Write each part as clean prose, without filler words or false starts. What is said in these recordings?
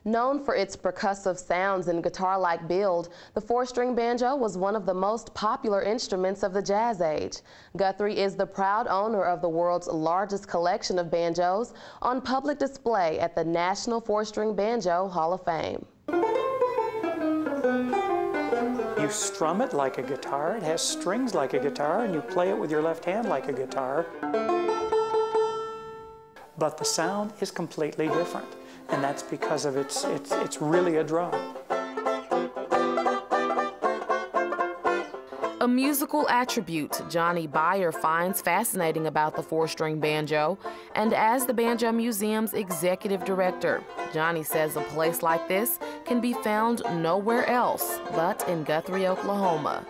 Known for its percussive sounds and guitar-like build, the four-string banjo was one of the most popular instruments of the Jazz Age. Guthrie is the proud owner of the world's largest collection of banjos on public display at the National Four-String Banjo Hall of Fame. You strum it like a guitar, it has strings like a guitar, and you play it with your left hand like a guitar. But the sound is completely different, and that's because of it's really a drum. A musical attribute Johnny Beyer finds fascinating about the four-string banjo, and as the Banjo Museum's executive director, Johnny says a place like this can be found nowhere else but in Guthrie, Oklahoma.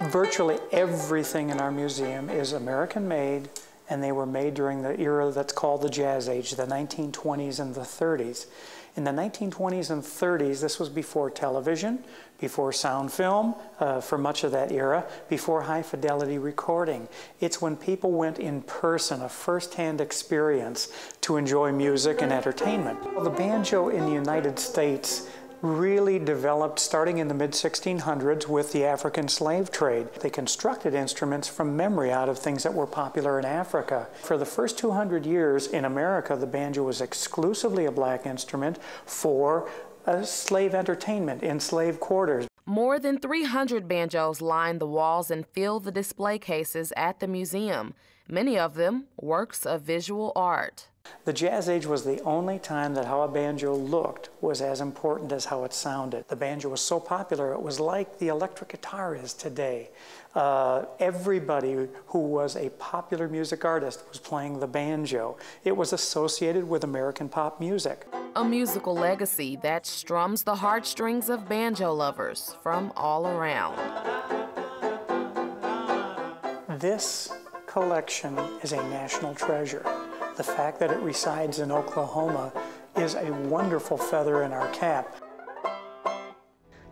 Virtually everything in our museum is American-made, and they were made during the era that's called the Jazz Age, the 1920s and the 30s. In the 1920s and 30s, this was before television, before sound film, for much of that era, before high-fidelity recording. It's when people went in person, a first-hand experience to enjoy music and entertainment. Well, the banjo in the United States really developed starting in the mid-1600s with the African slave trade. They constructed instruments from memory out of things that were popular in Africa. For the first 200 years in America, the banjo was exclusively a black instrument for slave entertainment in slave quarters. More than 300 banjos line the walls and fill the display cases at the museum, many of them works of visual art. The Jazz Age was the only time that how a banjo looked was as important as how it sounded. The banjo was so popular, it was like the electric guitar is today. Everybody who was a popular music artist was playing the banjo. It was associated with American pop music. A musical legacy that strums the heartstrings of banjo lovers from all around. This collection is a national treasure. The fact that it resides in Oklahoma is a wonderful feather in our cap.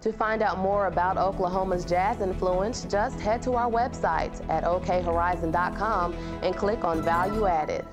To find out more about Oklahoma's jazz influence, just head to our website at okhorizon.com and click on Value Added.